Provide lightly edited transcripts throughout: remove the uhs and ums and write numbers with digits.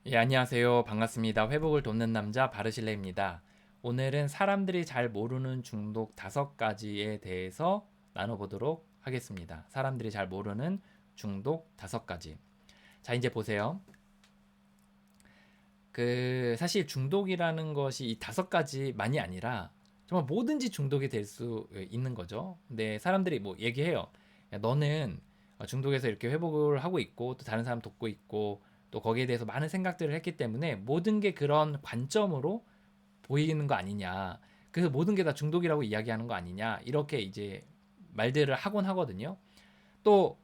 예, 안녕하세요. 반갑습니다. 회복을 돕는 남자 바르실레입니다. 오늘은 사람들이 잘 모르는 중독 5가지에 대해서 나눠보도록 하겠습니다. 사람들이 잘 모르는 중독 5가지. 자, 이제 보세요. 사실 중독이라는 것이 이 5가지만이 아니라 정말 뭐든지 중독이 될 수 있는 거죠. 근데 사람들이 뭐 얘기해요. 야, 너는 중독에서 이렇게 회복을 하고 있고 또 다른 사람 돕고 있고 또 거기에 대해서 많은 생각들을 했기 때문에 모든 게 그런 관점으로 보이는 거 아니냐. 그래서 모든 게 다 중독이라고 이야기하는 거 아니냐. 이렇게 이제 말들을 하곤 하거든요. 또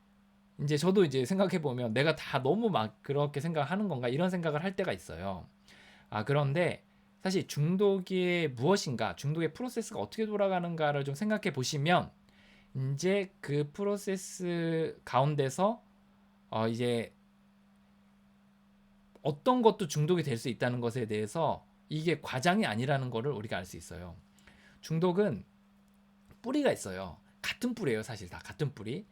이제 저도 이제 생각해 보면 내가 다 너무 막 그렇게 생각하는 건가 이런 생각을 할 때가 있어요. 그런데 사실 중독이 무엇인가, 중독의 프로세스가 어떻게 돌아가는가를 좀 생각해 보시면 이제 그 프로세스 가운데서 이제 어떤 것도 중독이 될 수 있다는 것에 대해서 이게 과장이 아니라는 것을 우리가 알 수 있어요. 중독은 뿌리가 있어요. 같은 뿌리예요, 사실 다 같은 뿌리.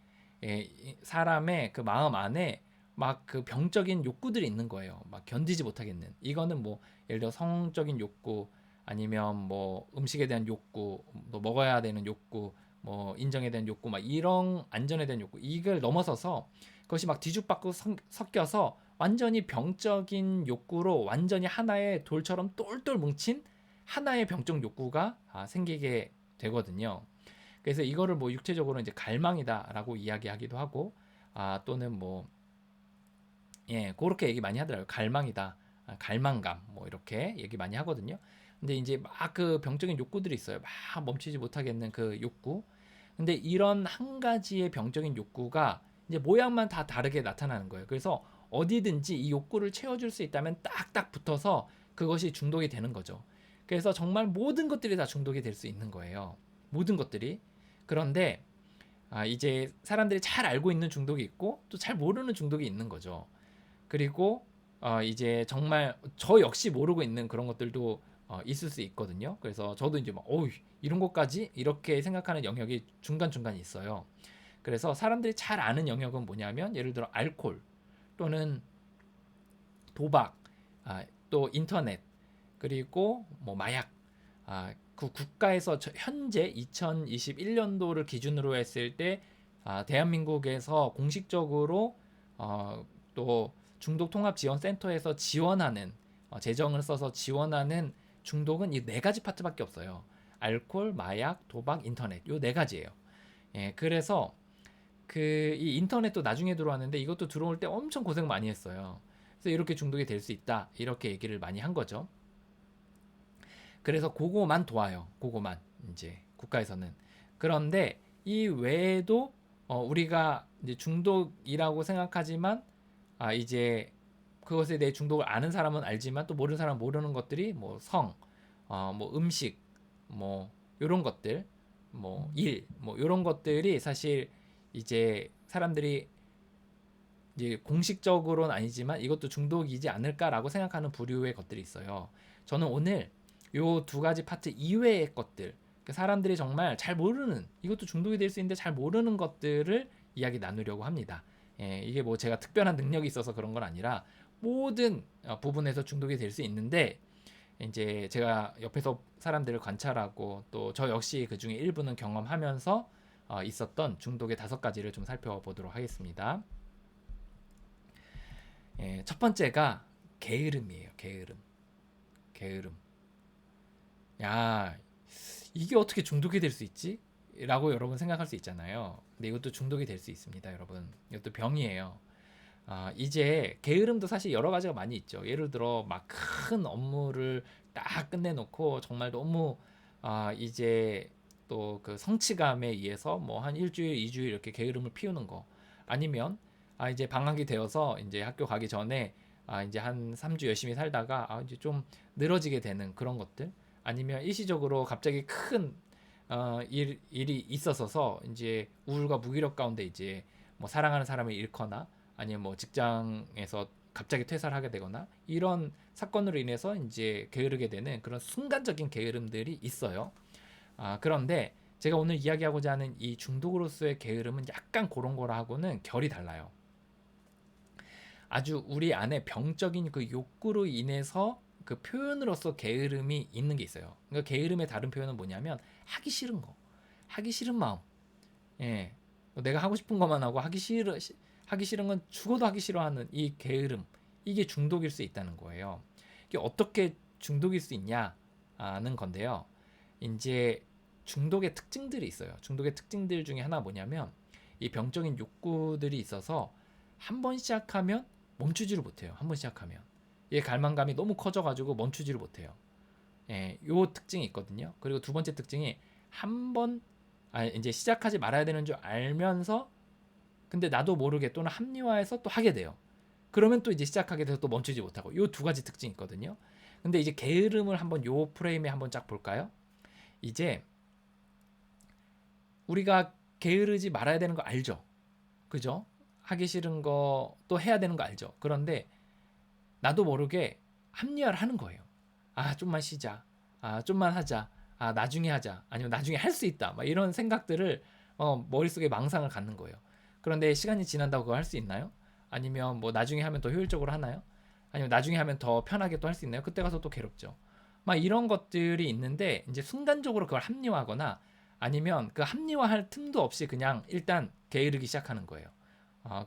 예, 사람의 그 마음 안에 막 그 병적인 욕구들이 있는 거예요. 막 견디지 못하겠는. 이거는 뭐 예를 들어 성적인 욕구 아니면 뭐 음식에 대한 욕구, 또 먹어야 되는 욕구, 뭐 인정에 대한 욕구, 막 이런 안전에 대한 욕구 이걸 넘어서서 그것이 막 뒤죽박죽 섞여서 완전히 병적인 욕구로 완전히 하나의 돌처럼 똘똘 뭉친 하나의 병적 욕구가 생기게 되거든요. 그래서 이거를 뭐 육체적으로 이제 갈망이다라고 이야기하기도 하고 또는 뭐 예, 그렇게 얘기 많이 하더라고요. 갈망이다. 갈망감 뭐 이렇게 얘기 많이 하거든요. 근데 이제 막 그 병적인 욕구들이 있어요. 막 멈추지 못하겠는 그 욕구. 근데 이런 한 가지의 병적인 욕구가 이제 모양만 다 다르게 나타나는 거예요. 그래서 어디든지 이 욕구를 채워줄 수 있다면 딱딱 붙어서 그것이 중독이 되는 거죠. 그래서 정말 모든 것들이 다 중독이 될 수 있는 거예요. 모든 것들이. 그런데 이제 사람들이 잘 알고 있는 중독이 있고 또 잘 모르는 중독이 있는 거죠. 그리고 이제 정말 저 역시 모르고 있는 그런 것들도 있을 수 있거든요. 그래서 저도 이제 막 이런 것까지 이렇게 생각하는 영역이 중간중간 있어요. 그래서 사람들이 잘 아는 영역은 뭐냐면 예를 들어 알코올 또는 도박, 또 인터넷 그리고 뭐 마약. 그 국가에서 현재 2021년도를 기준으로 했을 때 대한민국에서 공식적으로 또 중독통합지원센터에서 지원하는 재정을 써서 지원하는 중독은 이 네 가지 파트밖에 없어요. 알코올, 마약, 도박, 인터넷 요 네 가지예요. 예, 그래서 이 인터넷도 나중에 들어왔는데 이것도 들어올 때 엄청 고생 많이 했어요. 그래서 이렇게 중독이 될 수 있다 이렇게 얘기를 많이 한 거죠. 그래서 그거만 도와요. 그거만 이제 국가에서는. 그런데 이 외에도 우리가 이제 중독이라고 생각하지만 이제 그것에 대해 중독을 아는 사람은 알지만 또 모르는 사람은 모르는 것들이 뭐 뭐 음식, 뭐 요런 것들, 뭐 일, 뭐 요런 것들이 사실 이제 사람들이 이제 공식적으로는 아니지만 이것도 중독이지 않을까라고 생각하는 부류의 것들이 있어요. 저는 오늘 요 2가지 파트 이외의 것들, 그 사람들이 정말 잘 모르는 이것도 중독이 될 수 있는데 잘 모르는 것들을 이야기 나누려고 합니다. 예, 이게 뭐 제가 특별한 능력이 있어서 그런 건 아니라 모든 부분에서 중독이 될 수 있는데 이제 제가 옆에서 사람들을 관찰하고 또 저 역시 그 중에 일부는 경험하면서 있었던 중독의 5가지를 좀 살펴보도록 하겠습니다. 예, 첫 번째가 게으름이에요. 게으름. 게으름. 야, 이게 어떻게 중독이 될 수 있지? 라고 여러분 생각할 수 있잖아요. 근데 이것도 중독이 될 수 있습니다, 여러분. 이것도 병이에요. 이제 게으름도 사실 여러 가지가 많이 있죠. 예를 들어 막 큰 업무를 딱 끝내놓고 정말 너무 이제 또 그 성취감에 의해서 뭐 한 일주일, 2주일 이렇게 게으름을 피우는 거. 아니면 이제 방학이 되어서 이제 학교 가기 전에 이제 한 3주 열심히 살다가 이제 좀 늘어지게 되는 그런 것들. 아니면 일시적으로 갑자기 큰 일이 있어서 이제 우울과 무기력 가운데 이제 뭐 사랑하는 사람을 잃거나 아니면 뭐 직장에서 갑자기 퇴사를 하게 되거나 이런 사건으로 인해서 이제 게으르게 되는 그런 순간적인 게으름들이 있어요. 그런데 제가 오늘 이야기하고자 하는 이 중독으로서의 게으름은 약간 그런 거라하고는 결이 달라요. 아주 우리 안에 병적인 그 욕구로 인해서 그 표현으로서 게으름이 있는 게 있어요. 그러니까 게으름의 다른 표현은 뭐냐면 하기 싫은 거, 하기 싫은 마음. 예, 내가 하고 싶은 것만 하고 하기 싫은 건 죽어도 하기 싫어하는 이 게으름, 이게 중독일 수 있다는 거예요. 이게 어떻게 중독일 수 있냐는 건데요. 이제 중독의 특징들이 있어요. 중독의 특징들 중에 하나 뭐냐면 이 병적인 욕구들이 있어서 한 번 시작하면 멈추지를 못해요. 한 번 시작하면 이 갈망감이 너무 커져가지고 멈추지를 못해요. 예, 요 특징이 있거든요. 그리고 두 번째 특징이 한번 이제 시작하지 말아야 되는 줄 알면서 근데 나도 모르게 또는 합리화해서 또 하게 돼요. 그러면 또 이제 시작하게 돼서 또 멈추지 못하고 요 두 가지 특징이 있거든요. 근데 이제 게으름을 한번 요 프레임에 한번 쫙 볼까요? 이제 우리가 게으르지 말아야 되는 거 알죠? 그죠? 하기 싫은 거 또 해야 되는 거 알죠? 그런데 나도 모르게 합리화를 하는 거예요. 아, 좀만 쉬자. 아, 좀만 하자. 아, 나중에 하자. 아니면 나중에 할 수 있다. 막 이런 생각들을 머릿속에 망상을 갖는 거예요. 그런데 시간이 지난다고 그걸 할 수 있나요? 아니면 뭐 나중에 하면 더 효율적으로 하나요? 아니면 나중에 하면 더 편하게 또 할 수 있나요? 그때 가서 또 괴롭죠. 막 이런 것들이 있는데 이제 순간적으로 그걸 합리화하거나 아니면 그 합리화할 틈도 없이 그냥 일단 게으르기 시작하는 거예요.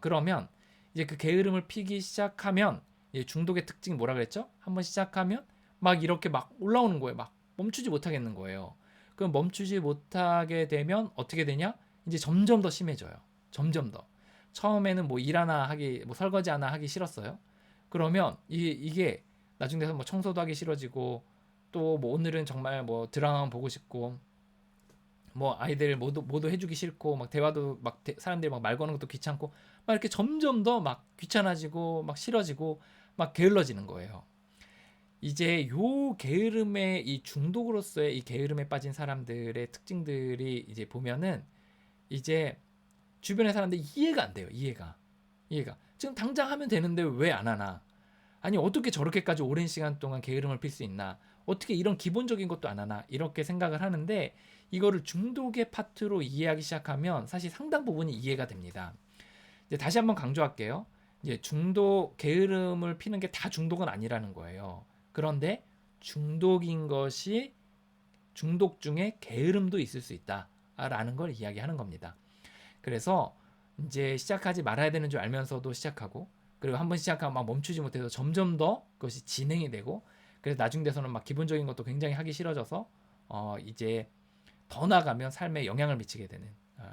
그러면 이제 그 게으름을 피기 시작하면 이제 중독의 특징이 뭐라 그랬죠? 한번 시작하면 막 이렇게 막 올라오는 거예요. 막 멈추지 못하겠는 거예요. 그럼 멈추지 못하게 되면 어떻게 되냐? 이제 점점 더 심해져요. 점점 더. 처음에는 뭐 일 하나 하기, 뭐 설거지 하나 하기 싫었어요. 그러면 이게 나중 돼서 뭐 청소도 하기 싫어지고 또 뭐 오늘은 정말 뭐 드라마 보고 싶고 뭐 아이들 모두 해주기 싫고 막 대화도 막 사람들이 막 말 거는 것도 귀찮고 막 이렇게 점점 더 막 귀찮아지고 막 싫어지고 막 게을러지는 거예요. 이제 요 게으름의 이 중독으로서의 이 게으름에 빠진 사람들의 특징들이 이제 보면은 이제 주변의 사람들이 이해가 안 돼요. 이해가 지금 당장 하면 되는데 왜 안 하나? 아니 어떻게 저렇게까지 오랜 시간 동안 게으름을 필 수 있나? 어떻게 이런 기본적인 것도 안 하나? 이렇게 생각을 하는데 이거를 중독의 파트로 이해하기 시작하면 사실 상당 부분이 이해가 됩니다. 이제 다시 한번 강조할게요. 이제 중독 게으름을 피는 게 다 중독은 아니라는 거예요. 그런데 중독인 것이 중독 중에 게으름도 있을 수 있다라는 걸 이야기하는 겁니다. 그래서 이제 시작하지 말아야 되는 줄 알면서도 시작하고 그리고 한번 시작하면 막 멈추지 못해서 점점 더 그것이 진행이 되고 그래서 나중 돼서는 막 기본적인 것도 굉장히 하기 싫어져서 이제 더 나가면 삶에 영향을 미치게 되는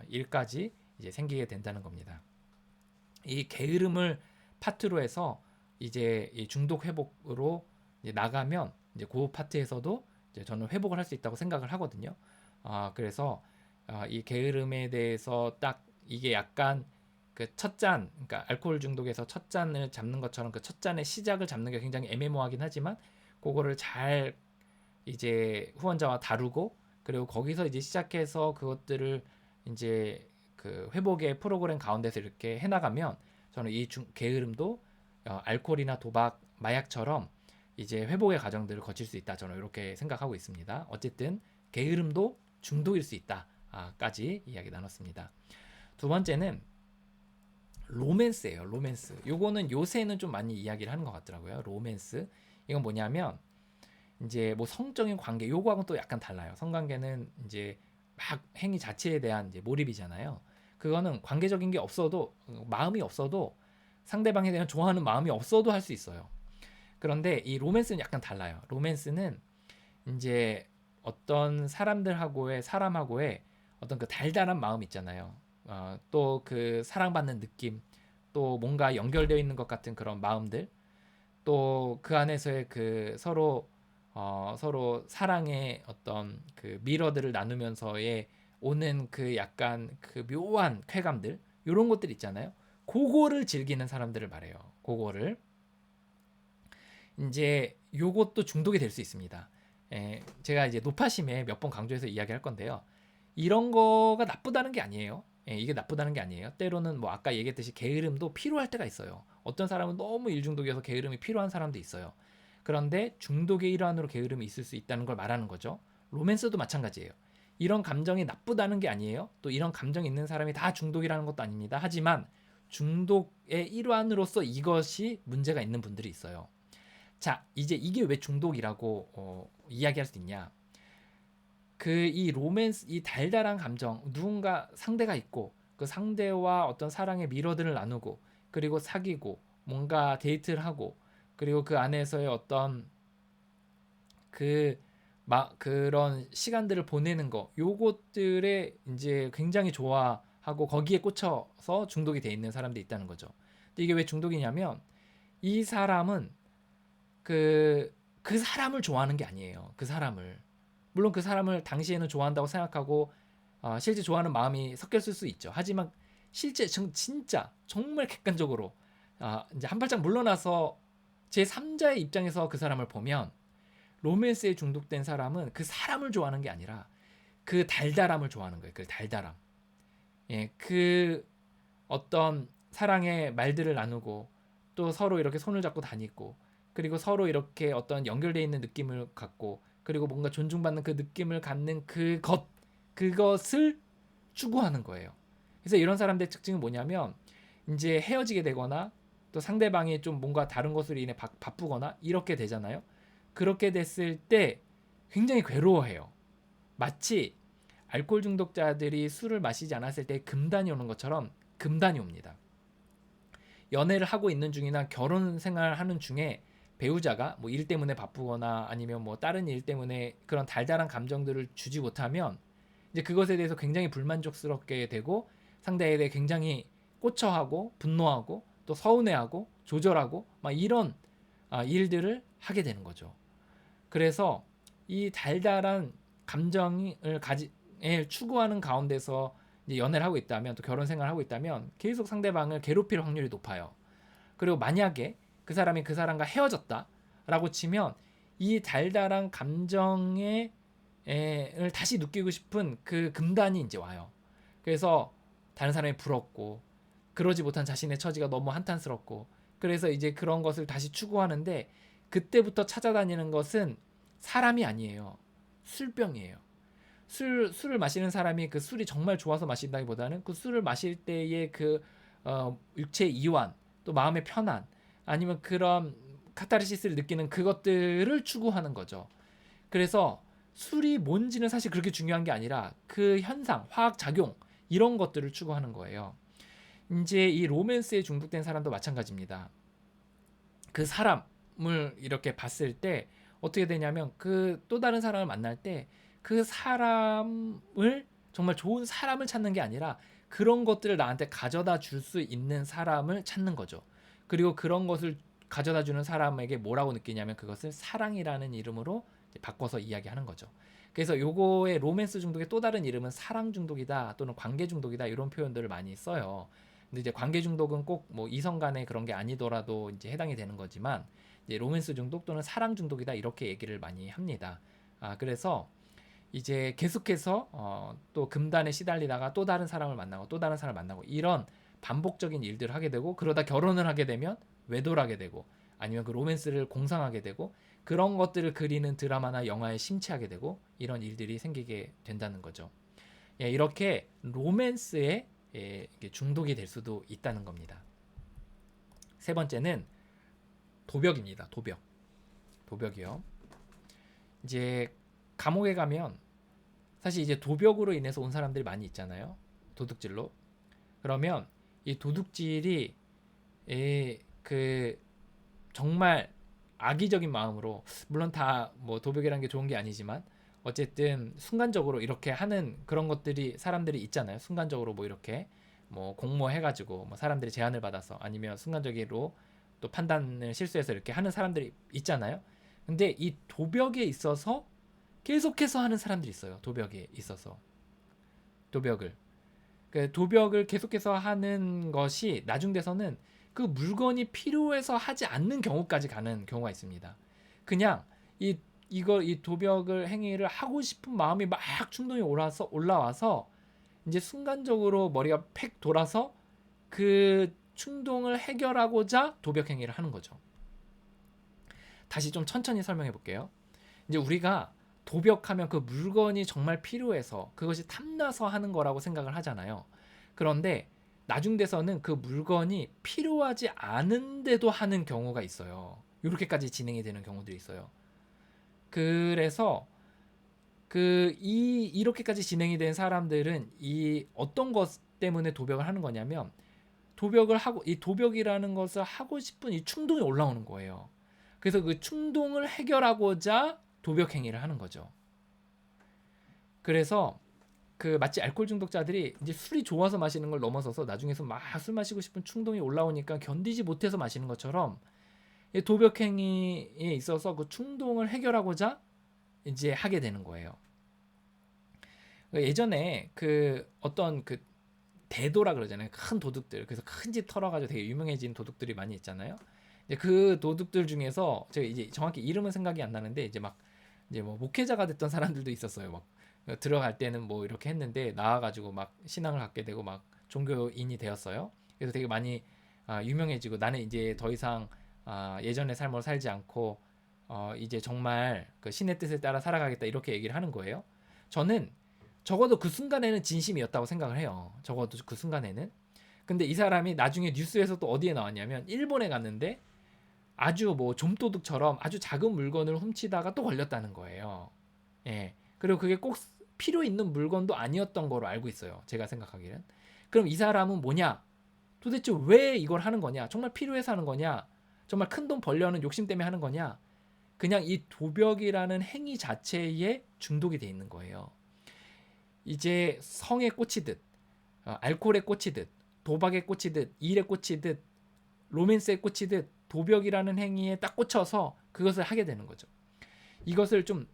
일까지 이제 생기게 된다는 겁니다. 이 게으름을 파트로 해서 이제 이 중독 회복으로 이제 나가면 이제 그 파트에서도 이제 저는 회복을 할 수 있다고 생각을 하거든요. 그래서 이 게으름에 대해서 딱 이게 약간 그 첫 잔, 그러니까 알코올 중독에서 첫 잔을 잡는 것처럼 그 첫 잔의 시작을 잡는 게 굉장히 애매모호하긴 하지만 그거를 잘 이제 후원자와 다루고 그리고 거기서 이제 시작해서 그것들을 이제 그 회복의 프로그램 가운데서 이렇게 해나가면 저는 이 게으름도 알코올이나 도박, 마약처럼 이제 회복의 과정들을 거칠 수 있다. 저는 이렇게 생각하고 있습니다. 어쨌든 게으름도 중독일 수 있다까지 이야기 나눴습니다. 두 번째는 로맨스예요. 로맨스. 요거는 요새는 좀 많이 이야기를 하는 것 같더라고요. 로맨스. 이건 뭐냐면 이제 뭐 성적인 관계 요거하고는 또 약간 달라요. 성관계는 이제 막 행위 자체에 대한 이제 몰입이잖아요. 그거는 관계적인 게 없어도 마음이 없어도 상대방에 대한 좋아하는 마음이 없어도 할 수 있어요. 그런데 이 로맨스는 약간 달라요. 로맨스는 이제 어떤 사람하고의 어떤 그 달달한 마음 있잖아요. 또 그 사랑받는 느낌, 또 뭔가 연결되어 있는 것 같은 그런 마음들, 또 그 안에서의 그 서로 사랑의 어떤 그 미러들을 나누면서의 오는 그 약간 그 묘한 쾌감들, 이런 것들 있잖아요. 그거를 즐기는 사람들을 말해요. 그거를 이제 요것도 중독이 될 수 있습니다. 제가 이제 노파심에 몇 번 강조해서 이야기할 건데요. 이런 거가 나쁘다는 게 아니에요. 이게 나쁘다는 게 아니에요. 때로는 뭐 아까 얘기했듯이 게으름도 필요할 때가 있어요. 어떤 사람은 너무 일중독이어서 게으름이 필요한 사람도 있어요. 그런데 중독의 일환으로 게으름이 있을 수 있다는 걸 말하는 거죠. 로맨스도 마찬가지예요. 이런 감정이 나쁘다는 게 아니에요. 또 이런 감정이 있는 사람이 다 중독이라는 것도 아닙니다. 하지만 중독의 일환으로서 이것이 문제가 있는 분들이 있어요. 자, 이제 이게 왜 중독이라고 이야기할 수 있냐? 이 로맨스, 이 달달한 감정, 누군가 상대가 있고 그 상대와 어떤 사랑의 미러들을 나누고 그리고 사귀고 뭔가 데이트를 하고 그리고 그 안에서의 어떤 그런 시간들을 보내는 거, 요것들에 이제 굉장히 좋아하고 거기에 꽂혀서 중독이 돼 있는 사람들이 있다는 거죠. 근데 이게 왜 중독이냐면 이 사람은 그 사람을 좋아하는 게 아니에요. 그 사람을, 물론 그 사람을 당시에는 좋아한다고 생각하고 실제 좋아하는 마음이 섞였을 수 있죠. 하지만 실제 진짜 정말 객관적으로 이제 한 발짝 물러나서 제 3자의 입장에서 그 사람을 보면 로맨스에 중독된 사람은 그 사람을 좋아하는 게 아니라 그 달달함을 좋아하는 거예요. 그 달달함. 예, 그 어떤 사랑의 말들을 나누고 또 서로 이렇게 손을 잡고 다니고 그리고 서로 이렇게 어떤 연결되어 있는 느낌을 갖고 그리고 뭔가 존중받는 그 느낌을 갖는 그것을 추구하는 거예요. 그래서 이런 사람들의 특징은 뭐냐면 이제 헤어지게 되거나 또 상대방이 좀 뭔가 다른 것으로 인해 바쁘거나 이렇게 되잖아요. 그렇게 됐을 때 굉장히 괴로워해요. 마치 알코올 중독자들이 술을 마시지 않았을 때 금단이 오는 것처럼 금단이 옵니다. 연애를 하고 있는 중이나 결혼 생활하는 중에 배우자가 뭐 일 때문에 바쁘거나 아니면 뭐 다른 일 때문에 그런 달달한 감정들을 주지 못하면 이제 그것에 대해서 굉장히 불만족스럽게 되고 상대에 대해 굉장히 꼬처하고 분노하고 또 서운해하고 조절하고 막 이런 일들을 하게 되는 거죠. 그래서 이 달달한 감정을 추구하는 가운데서 이제 연애를 하고 있다면 또 결혼 생활을 하고 있다면 계속 상대방을 괴롭힐 확률이 높아요. 그리고 만약에 그 사람이 그 사람과 헤어졌다라고 치면 이 달달한 감정을 다시 느끼고 싶은 그 금단이 이제 와요. 그래서 다른 사람이 부럽고 그러지 못한 자신의 처지가 너무 한탄스럽고 그래서 이제 그런 것을 다시 추구하는데 그때부터 찾아다니는 것은 사람이 아니에요. 술병이에요. 술을 마시는 사람이 그 술이 정말 좋아서 마신다기보다는 그 술을 마실 때의 육체의 이완 또 마음의 편안 아니면 그런 카타르시스를 느끼는 그것들을 추구하는 거죠. 그래서 술이 뭔지는 사실 그렇게 중요한 게 아니라 그 현상, 화학 작용 이런 것들을 추구하는 거예요. 이제 이 로맨스에 중독된 사람도 마찬가지입니다. 그 사람을 이렇게 봤을 때 어떻게 되냐면 그 또 다른 사람을 만날 때 그 사람을 정말 좋은 사람을 찾는 게 아니라 그런 것들을 나한테 가져다 줄 수 있는 사람을 찾는 거죠. 그리고 그런 것을 가져다 주는 사람에게 뭐라고 느끼냐면 그것을 사랑이라는 이름으로 바꿔서 이야기하는 거죠. 그래서 요거의 로맨스 중독의 또 다른 이름은 사랑 중독이다 또는 관계 중독이다 이런 표현들을 많이 써요. 근데 이제 관계 중독은 꼭 뭐 이성 간의 그런 게 아니더라도 이제 해당이 되는 거지만 이제 로맨스 중독 또는 사랑 중독이다 이렇게 얘기를 많이 합니다. 그래서 이제 계속해서 또 금단에 시달리다가 또 다른 사람을 만나고 또 다른 사람을 만나고 이런 반복적인 일들을 하게 되고 그러다 결혼을 하게 되면 외도를 하게 되고 아니면 그 로맨스를 공상하게 되고 그런 것들을 그리는 드라마나 영화에 심취하게 되고 이런 일들이 생기게 된다는 거죠. 예, 이렇게 로맨스에 중독이 될 수도 있다는 겁니다. 세 번째는 도벽입니다. 도벽이요. 이제 감옥에 가면 사실 이제 도벽으로 인해서 온 사람들이 많이 있잖아요. 도둑질로. 그러면 이 도둑질이 정말 악의적인 마음으로 물론 다 뭐 도벽이라는 게 좋은 게 아니지만 어쨌든 순간적으로 이렇게 하는 그런 것들이 사람들이 있잖아요. 순간적으로 뭐 이렇게 뭐 공모해가지고 뭐 사람들이 제안을 받아서 아니면 순간적으로 또 판단을 실수해서 이렇게 하는 사람들이 있잖아요. 근데 이 도벽에 있어서 계속해서 하는 사람들이 있어요. 도벽에 있어서 도벽을 계속해서 하는 것이 나중 돼서는 그 물건이 필요해서 하지 않는 경우까지 가는 경우가 있습니다. 그냥 이 도벽을 행위를 하고 싶은 마음이 막 충동이 올라와서 이제 순간적으로 머리가 팩 돌아서 그 충동을 해결하고자 도벽 행위를 하는 거죠. 다시 좀 천천히 설명해 볼게요. 이제 우리가 도벽하면 그 물건이 정말 필요해서 그것이 탐나서 하는 거라고 생각을 하잖아요. 그런데 나중 돼서는 그 물건이 필요하지 않은데도 하는 경우가 있어요. 이렇게까지 진행이 되는 경우들이 있어요. 그래서 이렇게까지 진행이 된 사람들은 이 어떤 것 때문에 도벽을 하는 거냐면, 도벽을 하고, 이 도벽이라는 것을 하고 싶은 이 충동이 올라오는 거예요. 그래서 그 충동을 해결하고자 도벽 행위를 하는 거죠. 그래서 그 마치 알코올 중독자들이 이제 술이 좋아서 마시는 걸 넘어서서 나중에서 막 술 마시고 싶은 충동이 올라오니까 견디지 못해서 마시는 것처럼, 이 도벽 행위에 있어서 그 충동을 해결하고자 이제 하게 되는 거예요. 예전에 그 어떤 그 대도라 그러잖아요. 큰 도둑들. 그래서 큰 집 털어가지고 되게 유명해진 도둑들이 많이 있잖아요. 이제 그 도둑들 중에서 제가 이제 정확히 이름은 생각이 안 나는데, 이제 막 이제 뭐 목회자가 됐던 사람들도 있었어요. 막 들어갈 때는 뭐 이렇게 했는데 나와가지고 막 신앙을 갖게 되고 막 종교인이 되었어요. 그래서 되게 많이 유명해지고, 나는 이제 더 이상 예전의 삶을 살지 않고 이제 정말 그 신의 뜻에 따라 살아가겠다, 이렇게 얘기를 하는 거예요. 저는 적어도 그 순간에는 진심이었다고 생각을 해요. 적어도 그 순간에는. 근데 이 사람이 나중에 뉴스에서 또 어디에 나왔냐면, 일본에 갔는데 아주 뭐 좀도둑처럼 아주 작은 물건을 훔치다가 또 걸렸다는 거예요. 예. 그리고 그게 꼭 필요 있는 물건도 아니었던 거로 알고 있어요. 제가 생각하기에는. 그럼 이 사람은 뭐냐? 도대체 왜 이걸 하는 거냐? 정말 필요해서 하는 거냐? 정말 큰 돈 벌려는 욕심 때문에 하는 거냐? 그냥 이 도벽이라는 행위 자체에 중독이 돼 있는 거예요. 이제 성에 꽂히듯, 알코올에 꽂히듯, 도박에 꽂히듯, 일에 꽂히듯, 로맨스에 꽂히듯 도벽이라는 행위에 딱 꽂혀서 그것을 하게 되는 거죠. 이것을 좀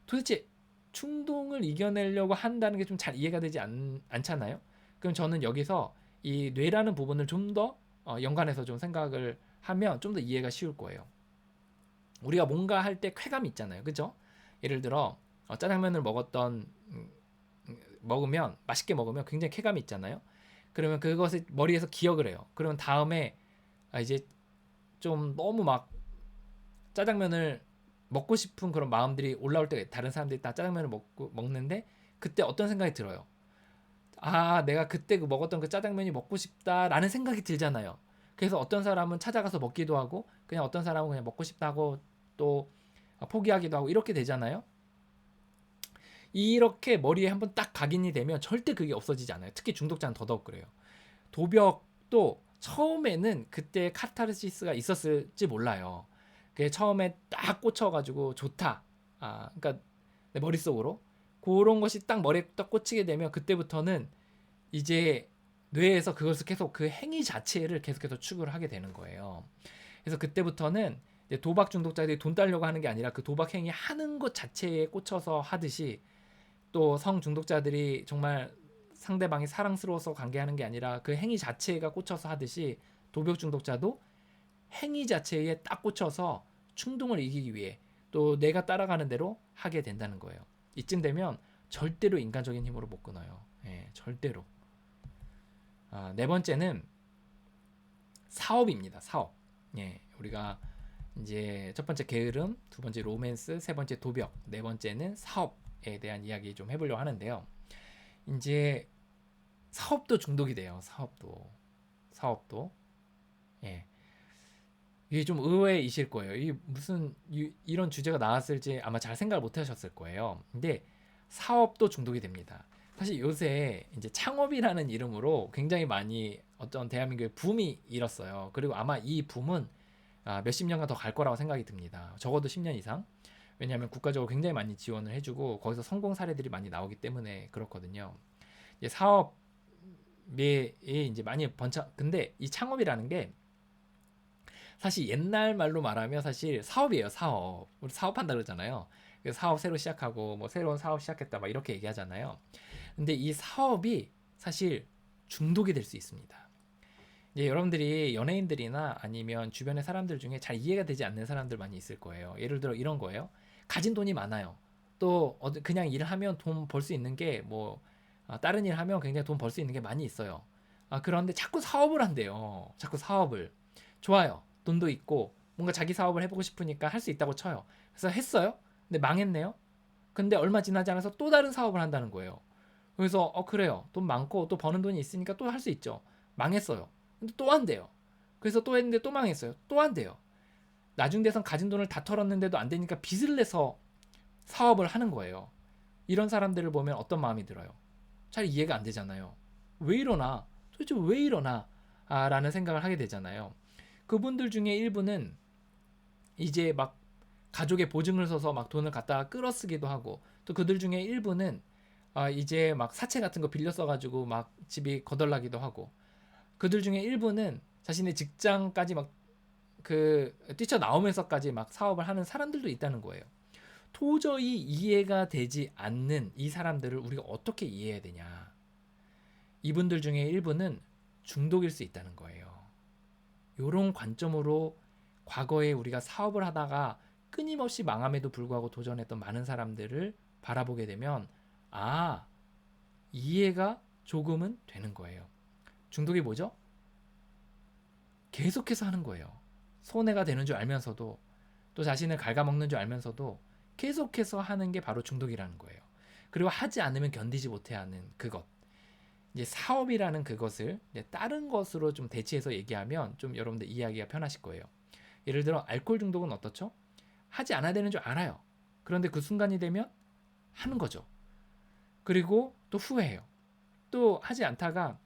도대체 충동을 이겨내려고 한다는 게 좀 잘 이해가 되지 않잖아요. 그럼 저는 여기서 이 뇌라는 부분을 좀 더 연관해서 좀 생각을 하면 좀 더 이해가 쉬울 거예요. 우리가 뭔가 할 때 쾌감이 있잖아요. 그죠? 예를 들어 짜장면을 먹으면, 맛있게 먹으면 굉장히 쾌감이 있잖아요. 그러면 그것을 머리에서 기억을 해요. 그러면 다음에 이제 좀 너무 막 짜장면을 먹고 싶은 그런 마음들이 올라올 때, 다른 사람들이 다 짜장면을 먹는데 그때 어떤 생각이 들어요? 내가 그때 먹었던 그 짜장면이 먹고 싶다라는 생각이 들잖아요. 그래서 어떤 사람은 찾아가서 먹기도 하고, 그냥 어떤 사람은 그냥 먹고 싶다고 또 포기하기도 하고, 이렇게 되잖아요. 이렇게 머리에 한번 딱 각인이 되면 절대 그게 없어지지 않아요. 특히 중독자는 더더욱 그래요. 도벽도 처음에는 그때 카타르시스가 있었을지 몰라요. 그게 처음에 딱 꽂혀가지고 좋다. 그러니까 내 머릿속으로 그런 것이 딱 머리에 딱 꽂히게 되면, 그때부터는 이제 뇌에서 그것을 계속, 그 행위 자체를 계속해서 추구를 하게 되는 거예요. 그래서 그때부터는 이제 도박 중독자들이 돈 따려고 하는 게 아니라 그 도박 행위 하는 것 자체에 꽂혀서 하듯이, 또 성 중독자들이 정말 상대방이 사랑스러워서 관계하는 게 아니라 그 행위 자체가 꽂혀서 하듯이, 도벽 중독자도 행위 자체에 딱 꽂혀서 충동을 이기기 위해 또 내가 따라가는 대로 하게 된다는 거예요. 이쯤 되면 절대로 인간적인 힘으로 못 끊어요. 예, 절대로. 네 번째는 사업입니다. 사업. 예, 우리가 이제 첫 번째 게으름, 두 번째 로맨스, 세 번째 도벽, 네 번째는 사업에 대한 이야기 좀 해보려고 하는데요. 이제 사업도 중독이 돼요. 사업도. 예. 이게 좀 의외이실 거예요. 이게 무슨 이런 주제가 나왔을지 아마 잘 생각을 못 하셨을 거예요. 근데 사업도 중독이 됩니다. 사실 요새 이제 창업이라는 이름으로 굉장히 많이 어떤 대한민국의 붐이 일었어요. 그리고 아마 이 붐은 몇십 년간 더 갈 거라고 생각이 듭니다. 적어도 10년 이상. 왜냐하면 국가적으로 굉장히 많이 지원을 해주고 거기서 성공 사례들이 많이 나오기 때문에 그렇거든요. 이제 사업에 이제 많이 근데 이 창업이라는 게 사실 옛날 말로 말하면 사실 사업이에요. 사업. 우리 사업한다 그러잖아요. 사업 새로 시작하고 뭐 새로운 사업 시작했다 막 이렇게 얘기하잖아요. 근데 이 사업이 사실 중독이 될 수 있습니다. 이제 여러분들이 연예인들이나 아니면 주변의 사람들 중에 잘 이해가 되지 않는 사람들 많이 있을 거예요. 예를 들어 이런 거예요. 가진 돈이 많아요. 또 그냥 일하면 돈 벌 수 있는 게 뭐 다른 일 하면 굉장히 돈 벌 수 있는 게 많이 있어요. 그런데 자꾸 사업을 한대요. 자꾸 사업을. 좋아요. 돈도 있고 뭔가 자기 사업을 해보고 싶으니까 할 수 있다고 쳐요. 그래서 했어요. 근데 망했네요. 근데 얼마 지나지 않아서 또 다른 사업을 한다는 거예요. 그래서 그래요. 돈 많고 또 버는 돈이 있으니까 또 할 수 있죠. 망했어요. 근데 또 한대요. 그래서 또 했는데 또 망했어요. 또 한대요. 나중 돼선 가진 돈을 다 털었는데도 안 되니까 빚을 내서 사업을 하는 거예요. 이런 사람들을 보면 어떤 마음이 들어요? 잘 이해가 안 되잖아요. 왜 이러나? 도대체 왜 이러나? 라는 생각을 하게 되잖아요. 그분들 중에 일부는 이제 막 가족의 보증을 서서 막 돈을 갖다가 끌어쓰기도 하고, 또 그들 중에 일부는 이제 막 사채 같은 거 빌려 써가지고 막 집이 거덜나기도 하고, 그들 중에 일부는 자신의 직장까지 막 그 뛰쳐나오면서까지 막 사업을 하는 사람들도 있다는 거예요. 도저히 이해가 되지 않는 이 사람들을 우리가 어떻게 이해해야 되냐? 이분들 중에 일부는 중독일 수 있다는 거예요. 이런 관점으로 과거에 우리가 사업을 하다가 끊임없이 망함에도 불구하고 도전했던 많은 사람들을 바라보게 되면 이해가 조금은 되는 거예요. 중독이 뭐죠? 계속해서 하는 거예요. 손해가 되는 줄 알면서도, 또 자신을 갉아먹는 줄 알면서도 계속해서 하는 게 바로 중독이라는 거예요. 그리고 하지 않으면 견디지 못해하는 그것. 이제 사업이라는 그것을 이제 다른 것으로 좀 대체해서 얘기하면 좀 여러분들 이해하기가 편하실 거예요. 예를 들어 알코올 중독은 어떻죠? 하지 않아야 되는 줄 알아요. 그런데 그 순간이 되면 하는 거죠. 그리고 또 후회해요. 또 하지 않다가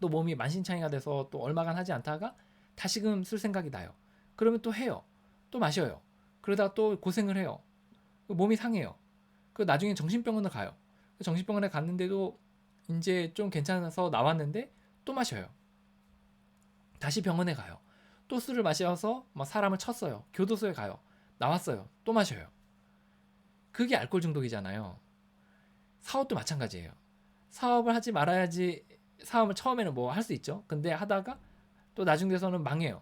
또 몸이 만신창이가 돼서 또 얼마간 하지 않다가 다시금 쓸 생각이 나요. 그러면 또 해요. 또 마셔요. 그러다가 또 고생을 해요. 몸이 상해요. 그 나중에 정신병원을 가요. 정신병원에 갔는데도 이제 좀 괜찮아서 나왔는데 또 마셔요. 다시 병원에 가요. 또 술을 마셔서 막 사람을 쳤어요. 교도소에 가요. 나왔어요. 또 마셔요. 그게 알코올 중독이잖아요. 사업도 마찬가지예요. 사업을 하지 말아야지. 사업을 처음에는 뭐 할 수 있죠. 근데 하다가 또 나중 돼서는 망해요.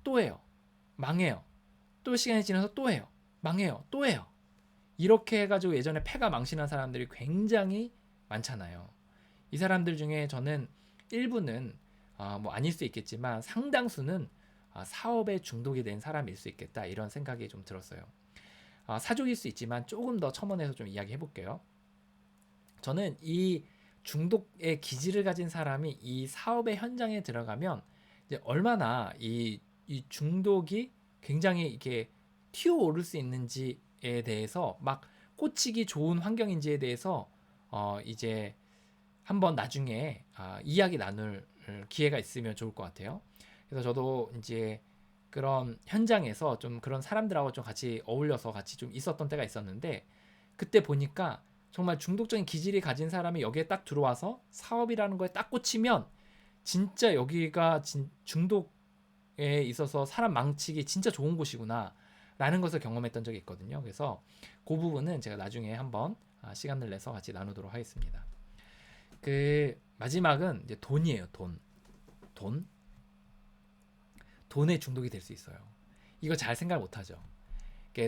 또 해요. 망해요. 또 시간이 지나서 또 해요. 망해요. 또 해요. 이렇게 해가지고 예전에 폐가 망신한 사람들이 굉장히 많잖아요. 이 사람들 중에 저는 일부는 뭐 아닐 수 있겠지만 상당수는 사업에 중독이 된 사람일 수 있겠다, 이런 생각이 좀 들었어요. 사족일 수 있지만 조금 더 첨언해서 좀 이야기해 볼게요. 저는 이 중독의 기질을 가진 사람이 이 사업의 현장에 들어가면 이제 얼마나 이 중독이 굉장히 이렇게 튀어오를 수 있는지에 대해서, 막 꽂히기 좋은 환경인지에 대해서 이제 한번 나중에 이야기 나눌 기회가 있으면 좋을 것 같아요. 그래서 저도 이제 그런 현장에서 좀 그런 사람들하고 좀 같이 어울려서 같이 좀 있었던 때가 있었는데, 그때 보니까 정말 중독적인 기질이 가진 사람이 여기에 딱 들어와서 사업이라는 거에 딱 꽂히면 진짜 여기가 중독에 있어서 사람 망치기 진짜 좋은 곳이구나 라는 것을 경험했던 적이 있거든요. 그래서 그 부분은 제가 나중에 한번 시간을 내서 같이 나누도록 하겠습니다. 그 마지막은 이제 돈이에요. 돈에 중독이 될 수 있어요. 이거 잘 생각 못하죠.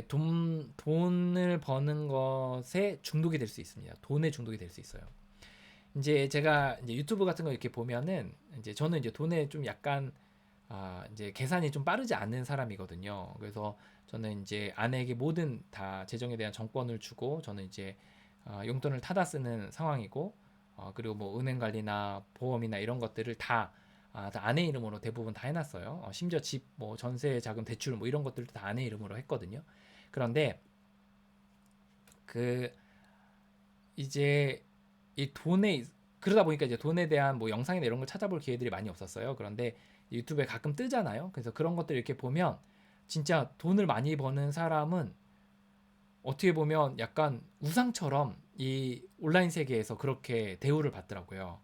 돈을 버는 것에 중독이 될 수 있습니다. 돈에 중독이 될 수 있어요. 이제 제가 이제 유튜브 같은 거 이렇게 보면은 이제 저는 이제 돈에 좀 약간 이제 계산이 좀 빠르지 않는 사람이거든요. 그래서 저는 이제 아내에게 모든 다 재정에 대한 정권을 주고, 저는 이제 용돈을 타다 쓰는 상황이고, 그리고 뭐 은행 관리나 보험이나 이런 것들을 다 아내 이름으로 대부분 다 해놨어요. 심지어 집, 뭐 전세 자금 대출 뭐 이런 것들도 다 아내 이름으로 했거든요. 그런데 그 이제 이 돈에, 그러다 보니까 이제 돈에 대한 뭐 영상이나 이런 걸 찾아볼 기회들이 많이 없었어요. 그런데 유튜브에 가끔 뜨잖아요. 그래서 그런 것들 이렇게 보면 진짜 돈을 많이 버는 사람은 어떻게 보면 약간 우상처럼 이 온라인 세계에서 그렇게 대우를 받더라고요.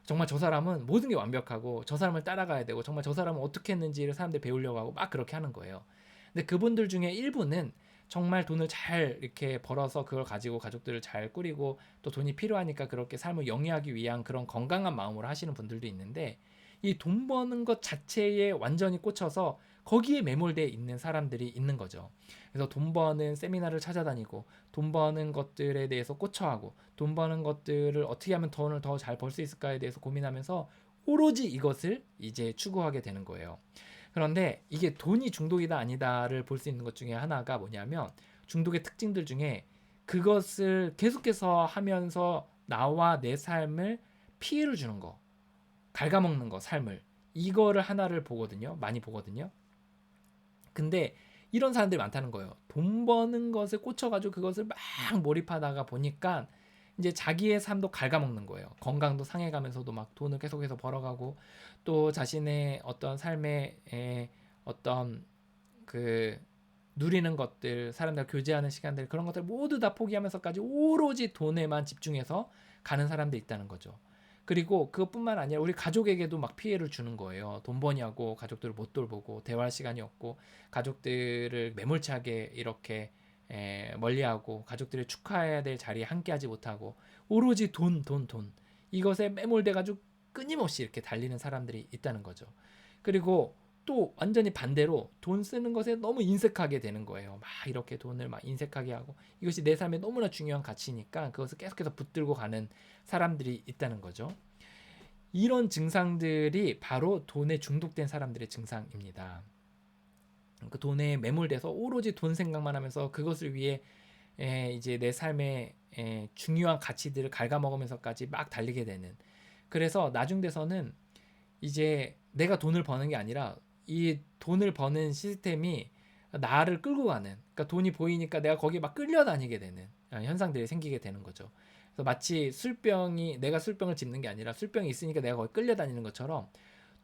정말 저 사람은 모든 게 완벽하고 저 사람을 따라가야 되고, 정말 저 사람은 어떻게 했는지를 사람들이 배우려고 하고 막 그렇게 하는 거예요. 근데 그분들 중에 일부는 정말 돈을 잘 이렇게 벌어서 그걸 가지고 가족들을 잘 꾸리고, 또 돈이 필요하니까 그렇게 삶을 영위하기 위한 그런 건강한 마음으로 하시는 분들도 있는데, 이 돈 버는 것 자체에 완전히 꽂혀서 거기에 매몰되어 있는 사람들이 있는 거죠. 그래서 돈 버는 세미나를 찾아다니고, 돈 버는 것들에 대해서 꽂혀하고, 돈 버는 것들을 어떻게 하면 돈을 더 잘 벌 수 있을까에 대해서 고민하면서 오로지 이것을 이제 추구하게 되는 거예요. 그런데 이게 돈이 중독이다 아니다를 볼 수 있는 것 중에 하나가 뭐냐면, 중독의 특징들 중에 그것을 계속해서 하면서 나와 내 삶을 피해를 주는 거, 갉아먹는 거, 삶을. 이거를 하나를 보거든요. 많이 보거든요. 근데 이런 사람들이 많다는 거예요. 돈 버는 것에 꽂혀가지고 그것을 막 몰입하다가 보니까 이제 자기의 삶도 갉아먹는 거예요. 건강도 상해가면서도 막 돈을 계속해서 벌어가고 또 자신의 어떤 삶의 어떤 그 누리는 것들, 사람들 교제하는 시간들 그런 것들 모두 다 포기하면서까지 오로지 돈에만 집중해서 가는 사람도 있다는 거죠. 그리고 그것뿐만 아니라 우리 가족에게도 막 피해를 주는 거예요. 돈 버냐고 가족들을 못 돌보고 대화할 시간이 없고 가족들을 매몰차게 이렇게 멀리하고 가족들을 축하해야 될 자리에 함께하지 못하고 오로지 돈, 돈, 돈 이것에 매몰돼 가지고 끊임없이 이렇게 달리는 사람들이 있다는 거죠. 그리고 또 완전히 반대로 돈 쓰는 것에 너무 인색하게 되는 거예요. 막 이렇게 돈을 막 인색하게 하고 이것이 내 삶에 너무나 중요한 가치니까 그것을 계속해서 붙들고 가는 사람들이 있다는 거죠. 이런 증상들이 바로 돈에 중독된 사람들의 증상입니다. 그 돈에 매몰돼서 오로지 돈 생각만 하면서 그것을 위해 이제 내 삶의 중요한 가치들을 갉아먹으면서까지 막 달리게 되는. 그래서 나중 돼서는 이제 내가 돈을 버는 게 아니라 이 돈을 버는 시스템이 나를 끌고 가는, 그러니까 돈이 보이니까 내가 거기에 막 끌려다니게 되는 현상들이 생기게 되는 거죠. 그래서 마치 술병이 내가 술병을 짚는 게 아니라 술병이 있으니까 내가 거기 끌려다니는 것처럼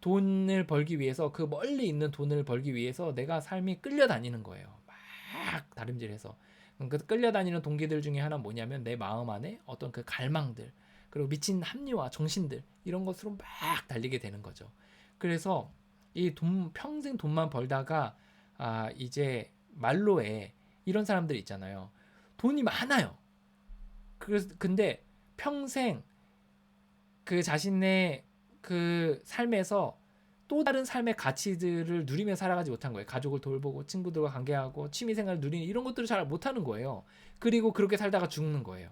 돈을 벌기 위해서 그 멀리 있는 돈을 벌기 위해서 내가 삶이 끌려다니는 거예요. 막 다림질해서. 그 끌려다니는 동기들 중에 하나 뭐냐면 내 마음 안에 어떤 그 갈망들 그리고 미친 합리화 정신들 이런 것으로 막 달리게 되는 거죠. 그래서 이 돈 평생 돈만 벌다가 이제 말로에 이런 사람들 있잖아요. 돈이 많아요. 그래서 근데 평생 그 자신의 그 삶에서 또 다른 삶의 가치들을 누리며 살아가지 못한 거예요. 가족을 돌보고 친구들과 관계하고 취미생활을 누리는 이런 것들을 잘 못하는 거예요. 그리고 그렇게 살다가 죽는 거예요.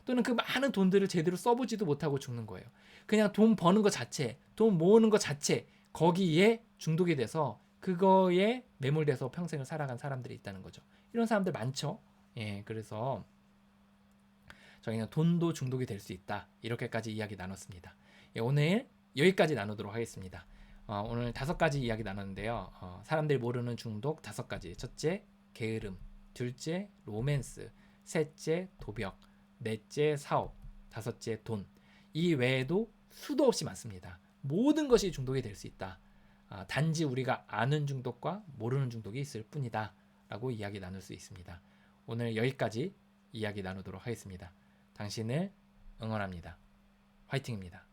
또는 그 많은 돈들을 제대로 써보지도 못하고 죽는 거예요. 그냥 돈 버는 것 자체, 돈 모으는 것 자체 거기에 중독이 돼서 그거에 매몰돼서 평생을 살아간 사람들이 있다는 거죠. 이런 사람들 많죠. 예, 그래서 저희는 돈도 중독이 될 수 있다. 이렇게까지 이야기 나눴습니다. 예, 오늘 여기까지 나누도록 하겠습니다. 오늘 5가지 이야기 나눴는데요. 사람들이 모르는 중독 5가지. 첫째, 게으름. 둘째, 로맨스. 셋째, 도벽. 넷째, 사업. 5째, 돈. 이 외에도 수도 없이 많습니다. 모든 것이 중독이 될 수 있다. 단지 우리가 아는 중독과 모르는 중독이 있을 뿐이다. 라고 이야기 나눌 수 있습니다. 오늘 여기까지 이야기 나누도록 하겠습니다. 당신을 응원합니다. 화이팅입니다.